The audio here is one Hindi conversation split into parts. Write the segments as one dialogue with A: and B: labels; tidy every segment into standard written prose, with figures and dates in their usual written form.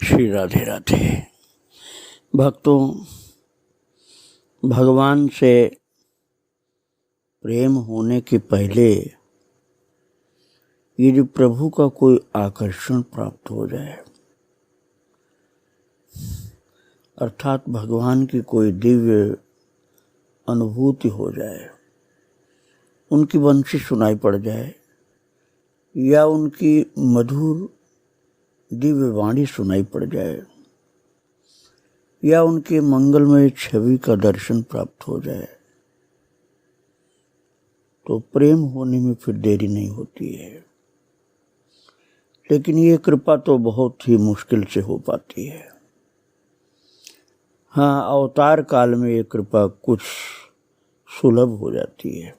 A: श्री राधे राधे। भक्तों, भगवान से प्रेम होने के पहले यदि प्रभु का कोई आकर्षण प्राप्त हो जाए, अर्थात भगवान की कोई दिव्य अनुभूति हो जाए, उनकी वंशी सुनाई पड़ जाए या उनकी मधुर दिव्य वाणी सुनाई पड़ जाए या उनके मंगलमय छवि का दर्शन प्राप्त हो जाए, तो प्रेम होने में फिर देरी नहीं होती है। लेकिन ये कृपा तो बहुत ही मुश्किल से हो पाती है। हाँ, अवतार काल में ये कृपा कुछ सुलभ हो जाती है।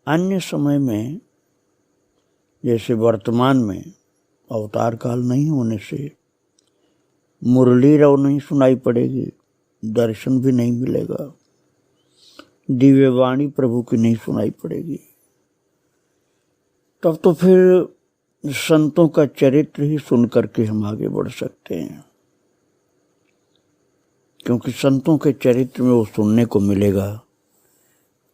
A: अन्य समय में, जैसे वर्तमान में अवतार काल नहीं होने से मुरली रव नहीं सुनाई पड़ेगी, दर्शन भी नहीं मिलेगा, दिव्य वाणी प्रभु की नहीं सुनाई पड़ेगी, तब तो फिर संतों का चरित्र ही सुन करके हम आगे बढ़ सकते हैं, क्योंकि संतों के चरित्र में वो सुनने को मिलेगा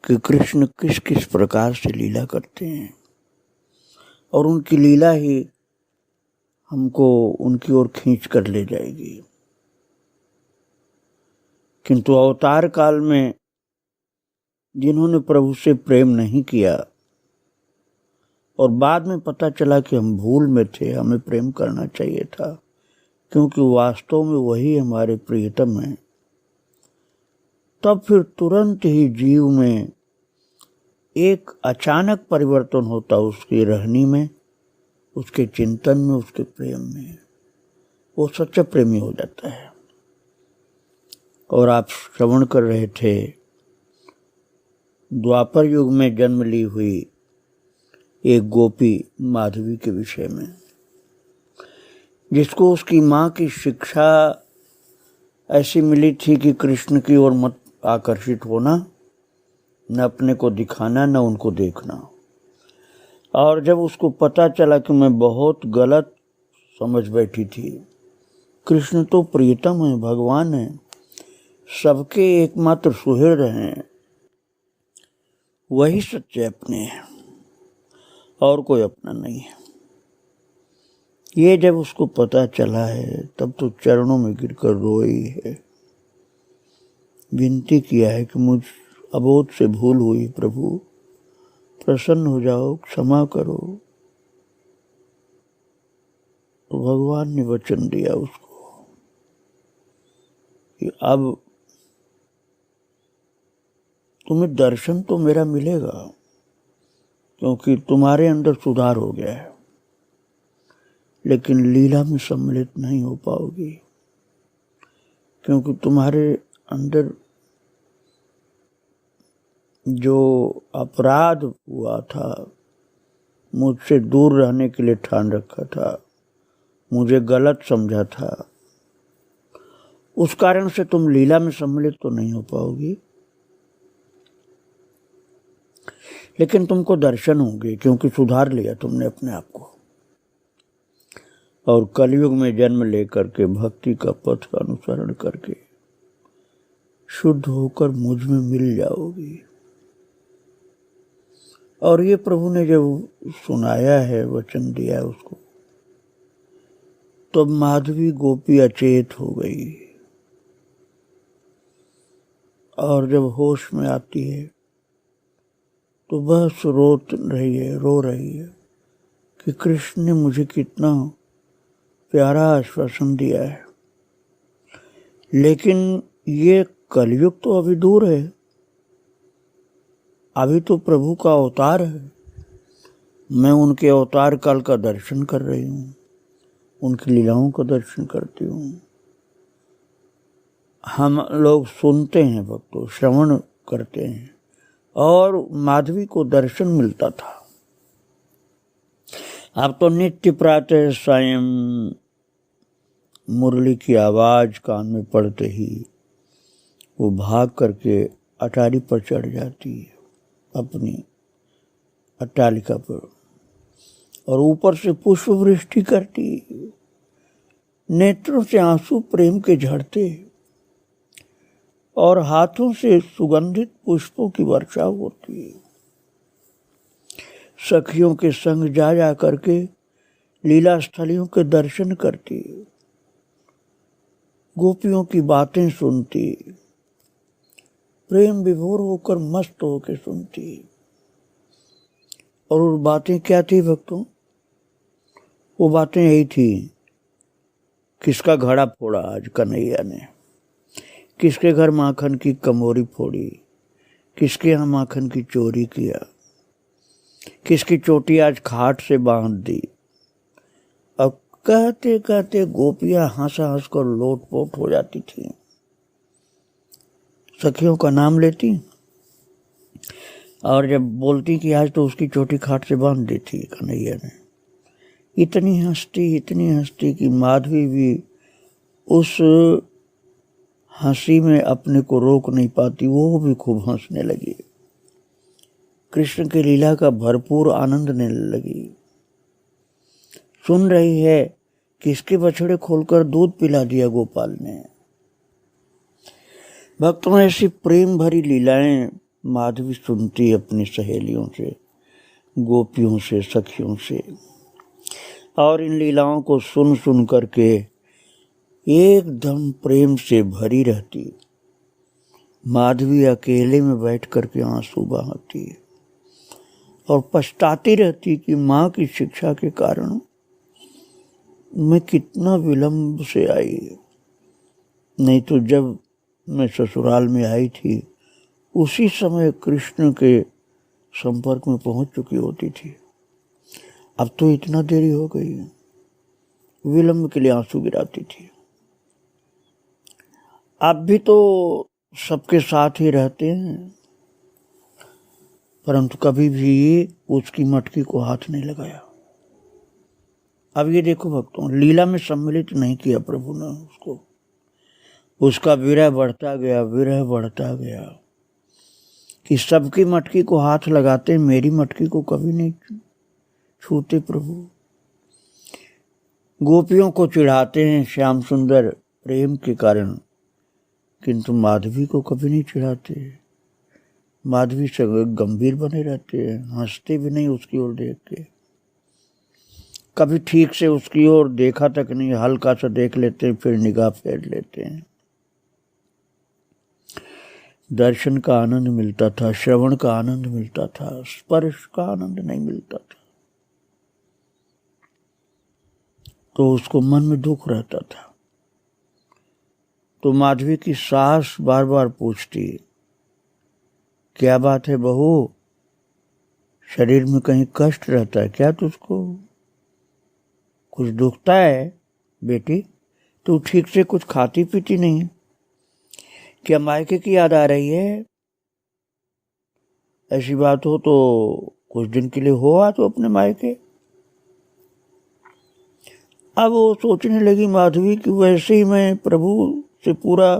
A: कि कृष्ण किस किस प्रकार से लीला करते हैं, और उनकी लीला ही हमको उनकी ओर खींच कर ले जाएगी। किंतु अवतार काल में जिन्होंने प्रभु से प्रेम नहीं किया और बाद में पता चला कि हम भूल में थे, हमें प्रेम करना चाहिए था, क्योंकि वास्तव में वही हमारे प्रियतम हैं, तब फिर तुरंत ही जीव में एक अचानक परिवर्तन होता, उसकी रहनी में, उसके चिंतन में, उसके प्रेम में। वो सच्चा प्रेमी हो जाता है। और आप श्रवण कर रहे थे द्वापर युग में जन्म ली हुई एक गोपी माधवी के विषय में, जिसको उसकी माँ की शिक्षा ऐसी मिली थी कि कृष्ण की ओर मत आकर्षित होना, न अपने को दिखाना, न उनको देखना। और जब उसको पता चला कि मैं बहुत गलत समझ बैठी थी, कृष्ण तो प्रियतम है, भगवान है, सबके एकमात्र सुहृद हैं, वही सच्चे अपने हैं और कोई अपना नहीं है, ये जब उसको पता चला है, तब तो चरणों में गिरकर रोई है, विनती किया है कि मुझ अबोध से भूल हुई, प्रभु प्रसन्न हो जाओ, क्षमा करो। तो भगवान ने वचन दिया उसको कि अब तुम्हें दर्शन तो मेरा मिलेगा, क्योंकि तुम्हारे अंदर सुधार हो गया है, लेकिन लीला में सम्मिलित नहीं हो पाओगी, क्योंकि तुम्हारे अंदर जो अपराध हुआ था, मुझसे दूर रहने के लिए ठान रखा था, मुझे गलत समझा था, उस कारण से तुम लीला में सम्मिलित तो नहीं हो पाओगी, लेकिन तुमको दर्शन होंगे, क्योंकि सुधार लिया तुमने अपने आप को, और कलयुग में जन्म लेकर के भक्ति का पथ का अनुसरण करके शुद्ध होकर मुझ में मिल जाओगी। और ये प्रभु ने जब सुनाया है, वचन दिया है उसको, तो माधवी गोपी अचेत हो गई, और जब होश में आती है तो बस रो रही है कि कृष्ण ने मुझे कितना प्यारा आश्वासन दिया है, लेकिन ये कलयुग तो अभी दूर है, अभी तो प्रभु का अवतार है, मैं उनके अवतार काल का दर्शन कर रही हूँ, उनकी लीलाओं का दर्शन करती हूँ। हम लोग सुनते हैं, भक्तों श्रवण करते हैं, और माधवी को दर्शन मिलता था। अब तो नित्य प्रातः सायं मुरली की आवाज कान में पड़ते ही वो भाग करके अटारी पर चढ़ जाती है, अपनी अट्टालिका पर, और ऊपर से पुष्प वृष्टि करती, नेत्रों से आंसू प्रेम के झड़ते और हाथों से सुगंधित पुष्पों की वर्षा होती है। सखियों के संग जा करके लीला स्थलियों के दर्शन करती, गोपियों की बातें सुनती, प्रेम विभोर होकर मस्त होकर सुनती। और वो बातें क्या थी भक्तों? वो बातें यही थी, किसका घड़ा फोड़ा आज कन्हैया ने, किसके घर माखन की कमोरी फोड़ी, किसके यहाँ माखन की चोरी किया, किसकी चोटी आज खाट से बांध दी। अब कहते कहते गोपियां हंस हंस कर लोटपोट हो जाती थी, सखियों का नाम लेती और जब बोलती कि आज तो उसकी चोटी खाट से बांध दी थी कन्हैया ने। इतनी हंसती कि माधवी भी उस हंसी में अपने को रोक नहीं पाती, वो भी खूब हंसने लगी, कृष्ण की लीला का भरपूर आनंद लेने लगी। सुन रही है किसके बछड़े खोलकर दूध पिला दिया गोपाल ने। भक्तों, ऐसी प्रेम भरी लीलाएं माधवी सुनती अपनी सहेलियों से, गोपियों से, सखियों से, और इन लीलाओं को सुन सुन करके एकदम प्रेम से भरी रहती। माधवी अकेले में बैठ करके आंसू बहाती और पछताती रहती कि माँ की शिक्षा के कारण मैं कितना विलंब से आई, नहीं तो जब मैं ससुराल में आई थी उसी समय कृष्ण के संपर्क में पहुंच चुकी होती थी। अब तो इतना देरी हो गई है। विलंब के लिए आंसू गिराती थी। अब भी तो सबके साथ ही रहते हैं, परंतु कभी भी उसकी मटकी को हाथ नहीं लगाया। अब ये देखो भक्तों, लीला में सम्मिलित नहीं किया प्रभु ने उसको, उसका विरह बढ़ता गया कि सबकी मटकी को हाथ लगाते, मेरी मटकी को कभी नहीं छूते प्रभु। गोपियों को चिढ़ाते हैं श्याम सुंदर प्रेम के कारण, किंतु माधवी को कभी नहीं चिढ़ाते। माधवी से गंभीर बने रहते हैं, हंसते भी नहीं उसकी ओर देख के, कभी ठीक से उसकी ओर देखा तक नहीं, हल्का सा देख लेते हैं फिर निगाह फेर लेते हैं। दर्शन का आनंद मिलता था, श्रवण का आनंद मिलता था, स्पर्श का आनंद नहीं मिलता था, तो उसको मन में दुख रहता था। तो माधवी की सास बार बार पूछती, क्या बात है बहू, शरीर में कहीं कष्ट रहता है क्या तुझको, कुछ दुखता है बेटी, तू ठीक से कुछ खाती पीती नहीं, क्या मायके की याद आ रही है? ऐसी बात हो तो कुछ दिन के लिए हो आ तो अपने मायके। अब वो सोचने लगी माधवी कि वैसे ही मैं प्रभु से पूरा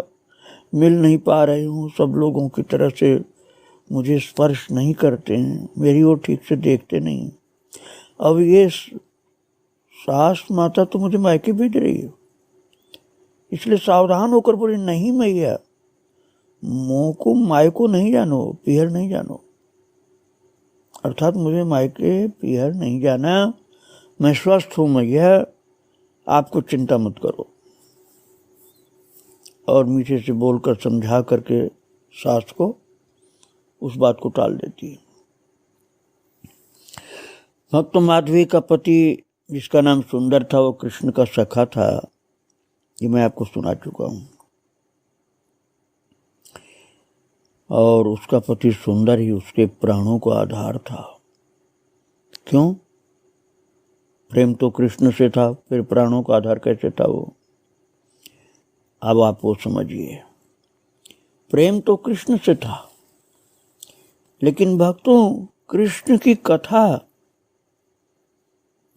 A: मिल नहीं पा रही हूँ, सब लोगों की तरह से मुझे स्पर्श नहीं करते हैं, मेरी ओर ठीक से देखते नहीं। अब ये सास माता तो मुझे मायके भेज रही है, इसलिए सावधान होकर बोली, नहीं मैया, मोको मायको नहीं जानो, पीहर नहीं जानो, अर्थात मुझे मायके पीहर नहीं जाना, मैं स्वस्थ हूँ मैया, आपको चिंता मत करो। और मीठे से बोलकर समझा करके सास को उस बात को टाल देती है। भक्त माधवी का पति जिसका नाम सुंदर था, वो कृष्ण का सखा था, ये मैं आपको सुना चुका हूँ। और उसका पति सुंदर ही उसके प्राणों का आधार था। क्यों? प्रेम तो कृष्ण से था, फिर प्राणों का आधार कैसे था वो? अब आप वो समझिए। प्रेम तो कृष्ण से था, लेकिन भक्तों कृष्ण की कथा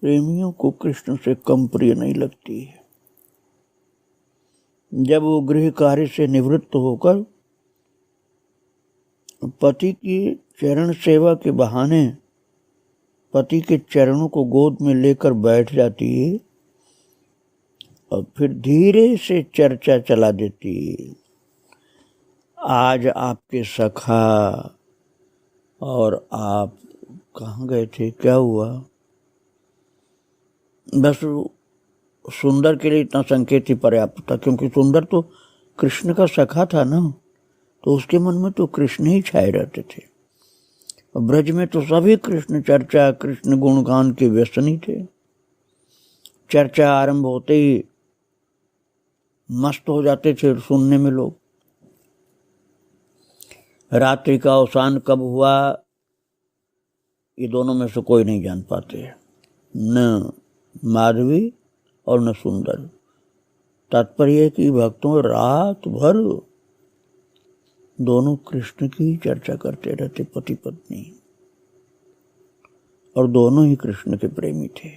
A: प्रेमियों को कृष्ण से कम प्रिय नहीं लगती है। जब वो गृह कार्य से निवृत्त होकर पति की चरण सेवा के बहाने पति के चरणों को गोद में लेकर बैठ जाती है, और फिर धीरे से चर्चा चला देती। आज आपके सखा और आप कहाँ गए थे, क्या हुआ। बस सुंदर के लिए इतना संकेत ही पर्याप्त था, क्योंकि सुंदर तो कृष्ण का सखा था ना, तो उसके मन में तो कृष्ण ही छाए रहते थे। ब्रज में तो सभी कृष्ण चर्चा, कृष्ण गुणगान के व्यसनी थे। चर्चा आरंभ होते ही मस्त हो जाते थे सुनने में लोग। रात्रि का अवसान कब हुआ ये दोनों में से कोई नहीं जान पाते, न माधवी और न सुंदर। तात्पर्य है कि भक्तों रात भर दोनों कृष्ण की चर्चा करते रहते, पति पत्नी, और दोनों ही कृष्ण के प्रेमी थे।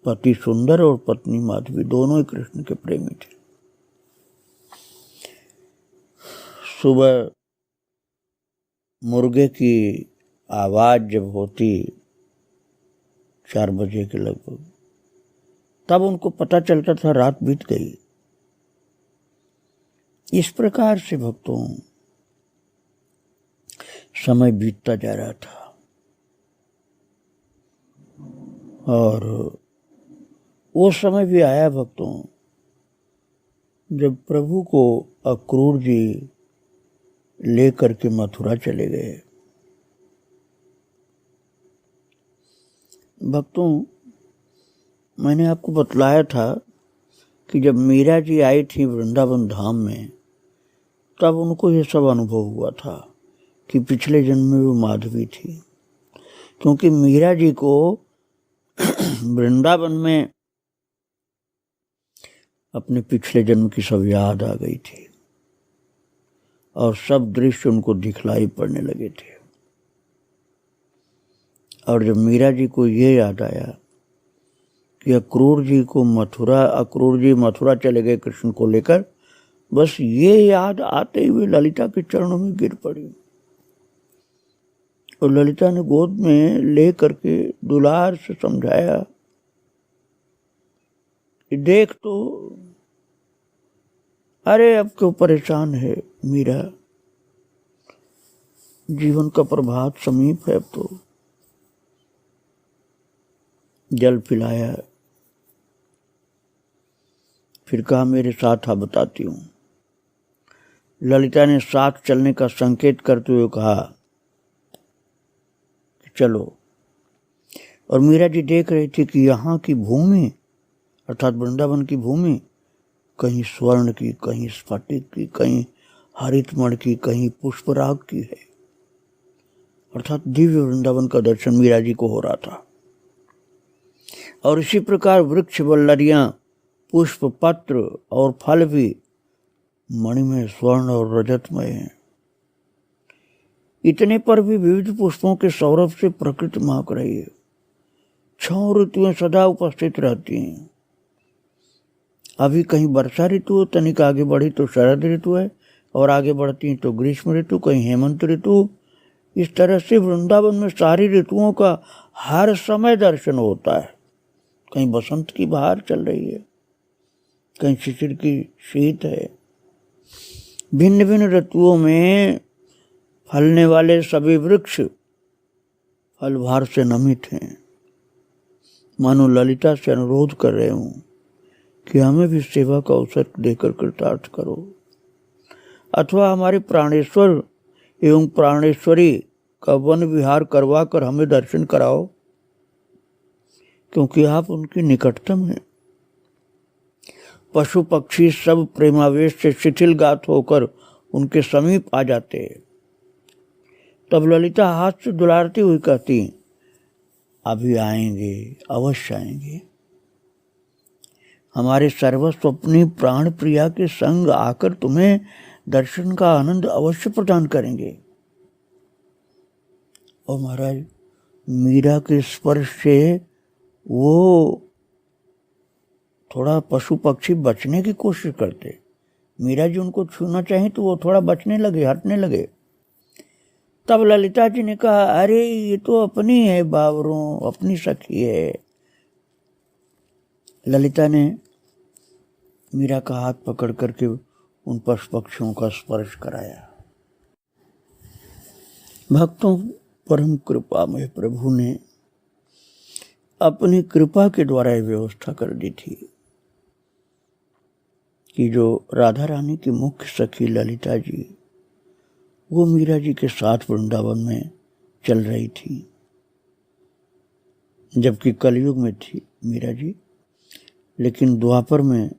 A: पति सुंदर और पत्नी माधवी दोनों ही कृष्ण के प्रेमी थे। सुबह मुर्गे की आवाज जब होती 4 बजे के लगभग, तब उनको पता चलता था रात बीत गई। इस प्रकार से भक्तों समय बीतता जा रहा था, और वो समय भी आया भक्तों जब प्रभु को अक्रूर जी लेकर के मथुरा चले गए। भक्तों मैंने आपको बतलाया था कि जब मीरा जी आई थी वृंदावन धाम में, तब उनको ये सब अनुभव हुआ था कि पिछले जन्म में वो माधवी थी, क्योंकि मीरा जी को वृंदावन में अपने पिछले जन्म की सब याद आ गई थी, और सब दृश्य उनको दिखलाई पड़ने लगे थे। और जब मीरा जी को ये याद आया कि अक्रूर जी मथुरा चले गए कृष्ण को लेकर, बस ये याद आते ही वे ललिता के चरणों में गिर पड़ी, और ललिता ने गोद में ले करके दुलार से समझाया कि देख तो, अरे अब क्यों परेशान है मीरा, जीवन का प्रभात समीप है। अब तो जल पिलाया, फिर कहा मेरे साथ आ बताती हूँ। ललिता ने साथ चलने का संकेत करते हुए कहा कि चलो। और मीरा जी देख रही थी कि यहाँ की भूमि अर्थात वृंदावन की भूमि कहीं स्वर्ण की, कहीं स्फटिक की, कहीं हरितमण की, कहीं पुष्पराग की है, अर्थात दिव्य वृंदावन का दर्शन मीरा जी को हो रहा था। और इसी प्रकार वृक्ष वल्लरियां, पुष्प, पत्र और फल भी मणिमय, स्वर्ण और रजतमय हैं। इतने पर भी विविध पुष्पों के सौरभ से प्रकृति महक रही है। 6 ऋतुएं सदा उपस्थित रहती हैं। अभी कहीं वर्षा ऋतु, तनिक आगे बढ़ी तो शरद ऋतु है, और आगे बढ़ती तो ग्रीष्म ऋतु, कहीं हेमंत ऋतु। इस तरह से वृंदावन में सारी ऋतुओं का हर समय दर्शन होता है। कहीं बसंत की बहार चल रही है, कहीं शिशिर की शीत है। भिन्न भिन्न ऋतुओं में फलने वाले सभी वृक्ष फलभार से नमित हैं। मानो ललिता से अनुरोध कर रहे हूं कि हमें भी सेवा का अवसर देकर कृतार्थ करो, अथवा हमारे प्राणेश्वर एवं प्राणेश्वरी का वन विहार करवा कर हमें दर्शन कराओ, क्योंकि आप उनकी निकटतम हैं। पशु पक्षी सब प्रेमावेश से शिथिल गात होकर उनके समीप आ जाते हैं। तब ललिता हाथ से दुलारती हुई कहती, अभी आएंगे, अवश्य आएंगे। हमारे सर्वस्व अपनी प्राण प्रिया के संग आकर तुम्हें दर्शन का आनंद अवश्य प्रदान करेंगे। और महाराज मीरा के स्पर्श से वो थोड़ा पशु पक्षी बचने की कोशिश करते। मीरा जी उनको छूना चाहे तो वो थोड़ा बचने लगे, हटने लगे। तब ललिता जी ने कहा, अरे ये तो अपनी है बावरों, अपनी सखी है। ललिता ने मीरा का हाथ पकड़ करके उन पशु पक्षियों का स्पर्श कराया। भक्तों, परम कृपा में प्रभु ने अपनी कृपा के द्वारा यह व्यवस्था कर दी थी कि जो राधा रानी की मुख्य सखी ललिता जी, वो मीरा जी के साथ वृंदावन में चल रही थी, जबकि कलयुग में थी मीरा जी। लेकिन द्वापर में,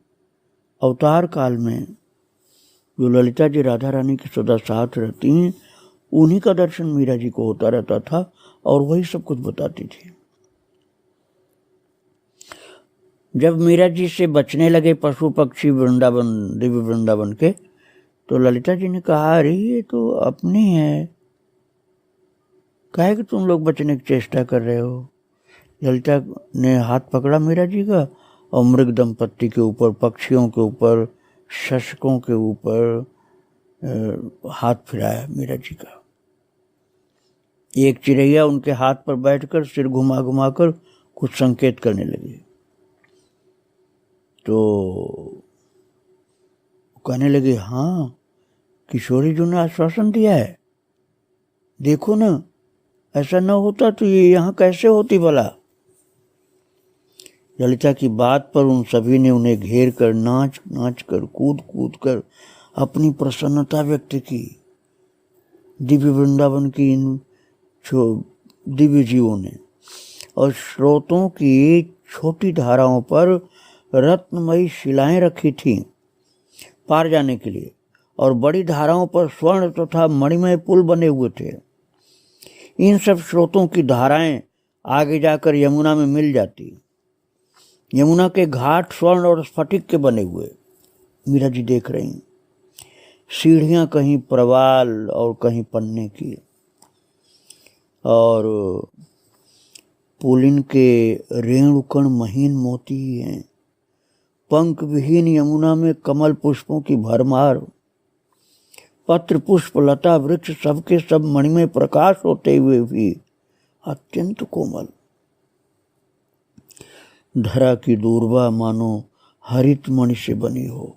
A: अवतार काल में, जो ललिता जी राधा रानी के सदा साथ रहती हैं, उन्हीं का दर्शन मीरा जी को होता रहता था और वही सब कुछ बताती थी। जब मीरा जी से बचने लगे पशु पक्षी वृंदावन, दिव्य वृंदावन के, तो ललिता जी ने कहा, अरे ये तो अपनी है, काहे कि तुम लोग बचने की चेष्टा कर रहे हो। ललिता ने हाथ पकड़ा मीरा जी का और मृग दंपत्ति के ऊपर, पक्षियों के ऊपर, शशकों के ऊपर हाथ फिराया मीरा जी का। एक चिड़ैया उनके हाथ पर बैठकर सिर घुमा घुमा कर कुछ संकेत करने लगी, तो कहने लगे, हाँ, किशोरी जी ने आश्वासन दिया है, देखो ना, ऐसा न होता तो ये यहाँ कैसे होती भला। ललिता की बात पर उन सभी ने उन्हें घेर कर नाच नाच कर, कूद कूद कर अपनी प्रसन्नता व्यक्त की। दिव्य वृंदावन की इन दिव्य जीवों ने, और स्रोतों की छोटी धाराओं पर रत्नमयी शिलाएं रखी थीं पार जाने के लिए, और बड़ी धाराओं पर स्वर्ण तथा मणिमय पुल बने हुए थे। इन सब स्रोतों की धाराएं आगे जाकर यमुना में मिल जाती। यमुना के घाट स्वर्ण और स्फटिक के बने हुए, मीरा जी देख रही। सीढ़ियां कहीं प्रवाल और कहीं पन्ने की, और पुलिन के रेणुकण महीन मोती ही हैं। पंख विहीन यमुना में कमल पुष्पों की भरमार, पत्र पुष्प लता वृक्ष सबके सब मणिमय प्रकाश होते हुए भी अत्यंत कोमल। धरा की दूर्वा मानो हरित मणि से बनी हो,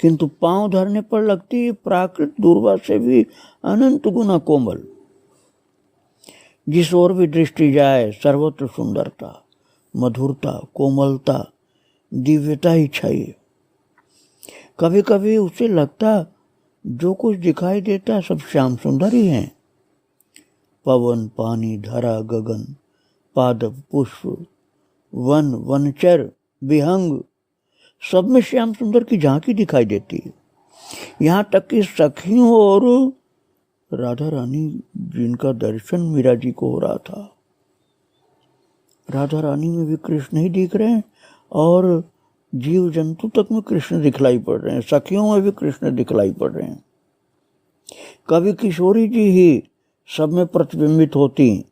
A: किंतु पांव धरने पर लगती है प्राकृत दूर्वा से भी अनंत गुना कोमल। जिस ओर भी दृष्टि जाए सर्वत्र सुंदरता, मधुरता, कोमलता, दिव्यता ही छाई। कभी कभी उसे लगता जो कुछ दिखाई देता सब श्याम सुंदर ही हैं। पवन, पानी, धरा, गगन, पादप, पुष्प, वन, वनचर, विहंग, सब में श्याम सुंदर की झांकी दिखाई देती है। यहाँ तक कि सखियों और राधा रानी जिनका दर्शन मीरा जी को हो रहा था, राधा रानी में भी कृष्ण ही दिख रहे हैं और जीव जंतु तक में कृष्ण दिखलाई पड़ रहे हैं, सखियों में भी कृष्ण दिखलाई पड़ रहे हैं। कभी किशोरी जी ही सब में प्रतिबिंबित होती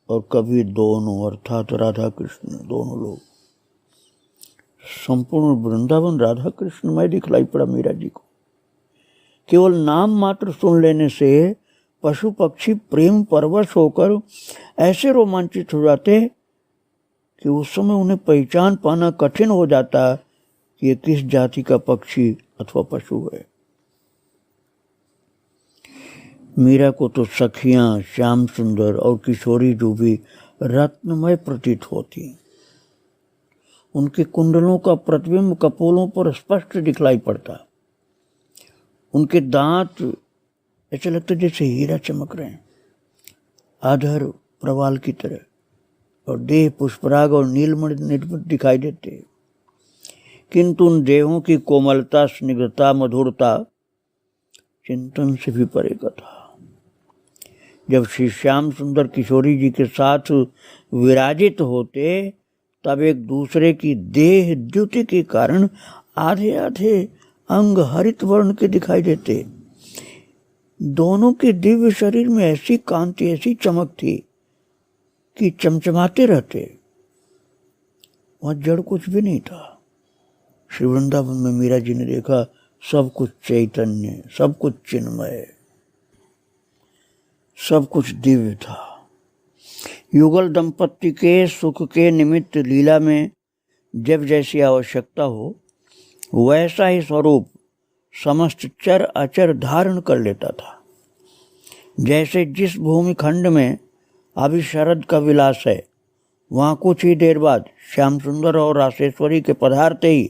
A: और कभी दोनों, अर्थात राधा कृष्ण दोनों लोग। संपूर्ण वृंदावन राधा कृष्णमय दिखलाई पड़ा मीरा जी को। केवल नाम मात्र सुन लेने से पशु पक्षी प्रेम परवश होकर ऐसे रोमांचित हो जाते कि उस समय उन्हें पहचान पाना कठिन हो जाता कि ये किस जाति का पक्षी अथवा पशु है। मीरा को तो सखियां श्याम सुंदर और किशोरी जो भी रत्नमय प्रतीत होती। उनके कुंडलों का प्रतिबिंब कपोलों पर स्पष्ट दिखलाई पड़ता। उनके दांत ऐसे लगते जैसे हीरा चमक रहे हैं, आधर प्रवाल की तरह, और देह पुष्पराग और नीलमणि निर्मित दिखाई देते। किंतु उन देहों की कोमलता, स्निग्धता, मधुरता चिंतन से भी परे का था। जब श्री श्याम सुंदर किशोरी जी के साथ विराजित होते तब एक दूसरे की देह द्युति के कारण आधे आधे अंग हरित वर्ण के दिखाई देते। दोनों के दिव्य शरीर में ऐसी कांति, ऐसी चमक थी कि चमचमाते रहते। वहां जड़ कुछ भी नहीं था। श्री वृंदावन में मीरा जी ने देखा सब कुछ चैतन्य, सब कुछ चिन्मय, सब कुछ दिव्य था। युगल दंपत्ति के सुख के निमित्त लीला में जब जैसी आवश्यकता हो वैसा ही स्वरूप समस्त चर अचर धारण कर लेता था। जैसे जिस भूमि खंड में अभी शरद का विलास है, वहाँ कुछ ही देर बाद श्याम सुंदर और रासेश्वरी के पधारते ही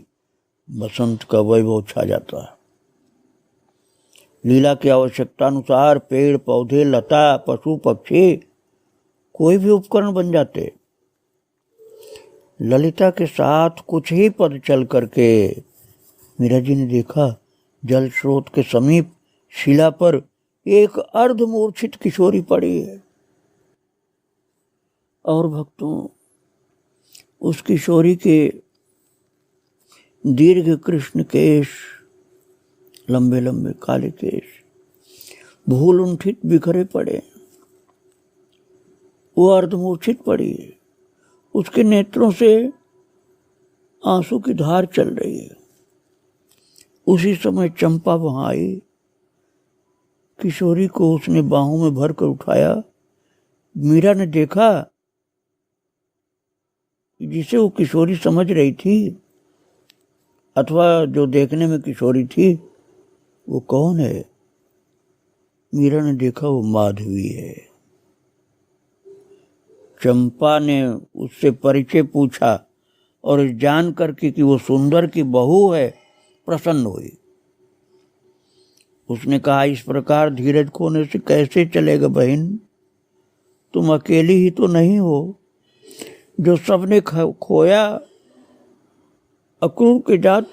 A: बसंत का वैभव छा जाता है। लीला की आवश्यकता अनुसार पेड़ पौधे, लता, पशु पक्षी कोई भी उपकरण बन जाते। ललिता के साथ कुछ ही पद चल करके मीरा जी ने देखा जल स्रोत के समीप शिला पर एक अर्धमूर्छित किशोरी पड़ी है। और भक्तों, उस किशोरी के दीर्घ कृष्ण केश, लंबे लंबे काले केश भूल उंठित बिखरे पड़े। वो अर्धमूर्छित पड़ी है, उसके नेत्रों से आंसू की धार चल रही है। उसी समय चंपा वहां आई। किशोरी को उसने बाहों में भरकर उठाया। मीरा ने देखा जिसे वो किशोरी समझ रही थी, अथवा जो देखने में किशोरी थी, वो कौन है? मीरा ने देखा वो माधवी है। चंपा ने उससे परिचय पूछा और जान करके कि वो सुंदर की बहू है, प्रसन्न हुई। उसने कहा, इस प्रकार धीरज खोने से कैसे चलेगा बहन? तुम अकेली ही तो नहीं हो। जो सबने खोया, अक्रूर के जात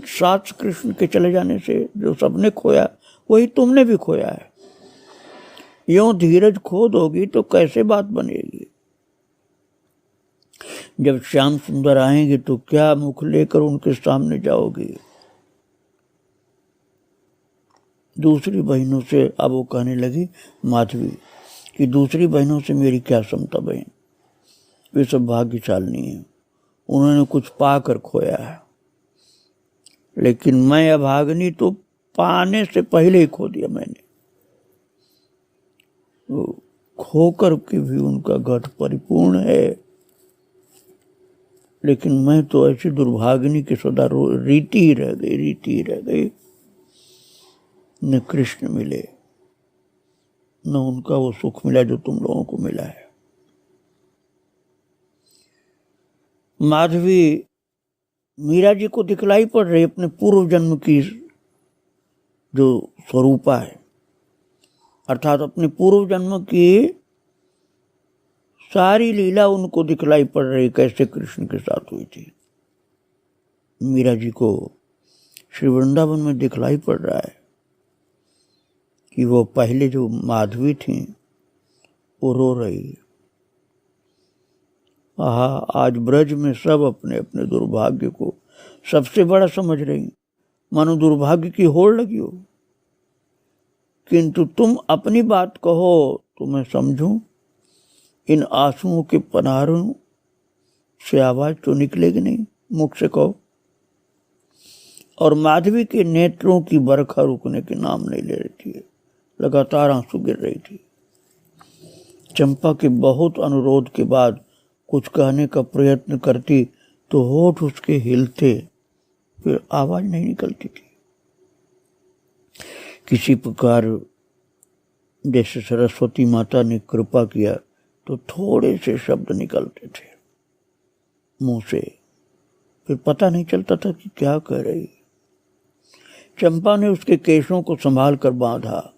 A: साथ कृष्ण के चले जाने से जो सबने खोया, वही तुमने भी खोया है। यूं धीरज खो दोगी तो कैसे बात बनेगी? जब श्याम सुंदर आएंगे तो क्या मुख लेकर उनके सामने जाओगी? दूसरी बहनों से अब वो कहने लगी, माधवी, कि दूसरी बहनों से मेरी क्या क्षमता बहन, वे सब भाग्यशाली हैं, उन्होंने कुछ पाकर खोया है, लेकिन मैं अभागनी तो पाने से पहले ही खो दिया मैंने। खोकर के भी उनका घट परिपूर्ण है, लेकिन मैं तो ऐसी दुर्भाग्नि के सदा रीति ही रह गई। न कृष्ण मिले, न उनका वो सुख मिला जो तुम लोगों को मिला है। माधवी मीरा जी को दिखलाई पड़ रही अपने पूर्व जन्म की जो स्वरूपा है, अर्थात अपने पूर्व जन्म की सारी लीला उनको दिखलाई पड़ रही, कैसे कृष्ण के साथ हुई थी। मीरा जी को श्री वृंदावन में दिखलाई पड़ रहा है कि वो पहले जो माधवी थी वो रो रही है। आज ब्रज में सब अपने अपने दुर्भाग्य को सबसे बड़ा समझ रही, मानो दुर्भाग्य की होड़ लगी हो। किंतु तुम अपनी बात कहो तो मैं समझूं, इन आंसुओं के पनारों से आवाज तो निकलेगी नहीं, मुख से कहो। और माधवी के नेत्रों की बरखा रुकने के नाम नहीं ले रही थी, लगातार आंसू गिर रही थी। चंपा के बहुत अनुरोध के बाद कुछ कहने का प्रयत्न करती तो होठ उसके हिलते, फिर आवाज नहीं निकलती थी। किसी प्रकार जैसे सरस्वती माता ने कृपा किया तो थोड़े से शब्द निकलते थे मुंह से, फिर पता नहीं चलता था कि क्या कह रही। चंपा ने उसके केशों को संभाल कर बांधा,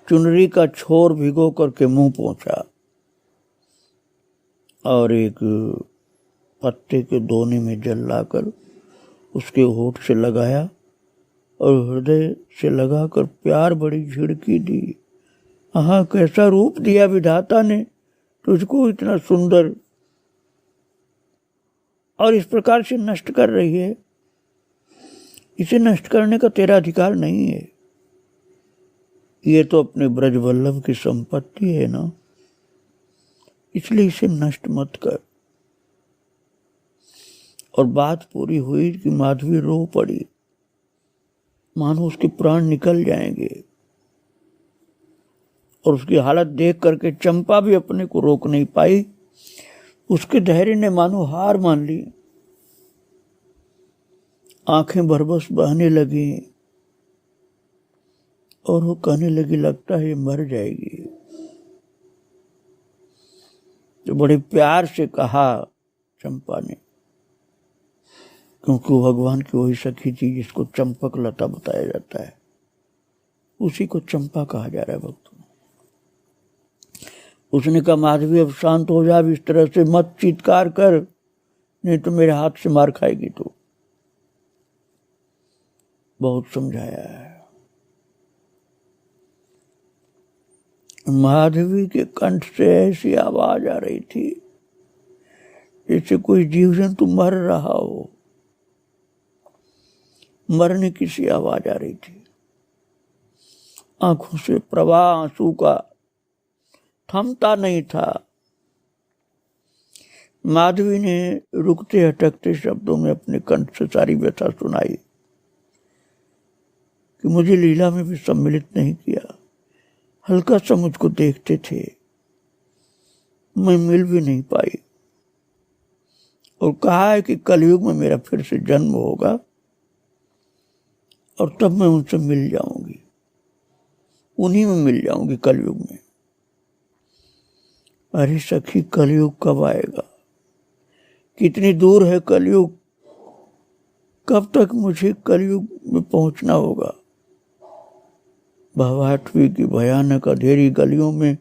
A: चुनरी का छोर भिगो करके मुंह पोंछा और एक पत्ते के दोने में जल लाकर उसके होठ से लगाया और हृदय से लगाकर प्यार भरी झिड़की दी। हाँ, कैसा रूप दिया विधाता ने तुझको, इतना सुंदर, और इस प्रकार से नष्ट कर रही है। इसे नष्ट करने का तेरा अधिकार नहीं है। ये तो अपने ब्रजवल्लभ की संपत्ति है ना, इसलिए इसे नष्ट मत कर। और बात पूरी हुई कि माधवी रो पड़ी, मानो उसके प्राण निकल जाएंगे। और उसकी हालत देख करके चंपा भी अपने को रोक नहीं पाई, उसके धैर्य ने मानो हार मान ली। आंखें बरबस बहने लगी और वो कहने लगी, लगता है ये मर जाएगी। तो बड़े प्यार से कहा चंपा ने, क्योंकि वो भगवान की वही सखी थी जिसको चंपक लता बताया जाता है, उसी को चंपा कहा जा रहा है भक्तों। उसने कहा, माधवी अब शांत हो जा, इस तरह से मत चीत्कार कर, नहीं तो मेरे हाथ से मार खाएगी तू। बहुत समझाया है। माधवी के कंठ से ऐसी आवाज आ रही थी जैसे कोई जीव जंतु मर रहा हो, मरने की सी आवाज आ रही थी। आंखों से प्रवाह आंसू का थमता नहीं था। माधवी ने रुकते अटकते शब्दों में अपने कंठ से सारी व्यथा सुनाई कि मुझे लीला में भी सम्मिलित नहीं किया, हल्का सा मुझको देखते थे, मैं मिल भी नहीं पाई, और कहा है कि कलयुग में मेरा फिर से जन्म होगा और तब मैं उनसे मिल जाऊंगी, उन्हीं में मिल जाऊंगी कलयुग में। अरे सखी, कलयुग कब आएगा? कितनी दूर है कलयुग? कब तक मुझे कलयुग में पहुंचना होगा? भवाटवी की भयानक अंधेरी गलियों में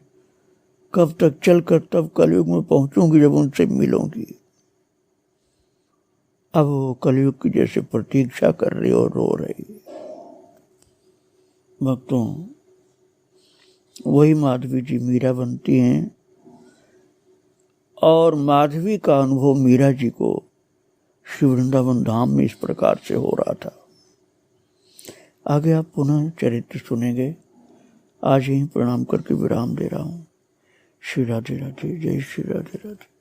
A: कब तक चलकर तब कलयुग में पहुंचूंगी जब उनसे मिलूंगी। अब वो कलयुग की जैसे प्रतीक्षा कर रही और रो रही। भक्तों, वही माधवी जी मीरा बनती हैं और माधवी का अनुभव मीरा जी को श्री वृंदावन धाम में इस प्रकार से हो रहा था। आगे आप पुनः चरित्र सुनेंगे। आज यहीं प्रणाम करके विराम दे रहा हूँ। श्री राधे राधे, जय श्री राधे राधे।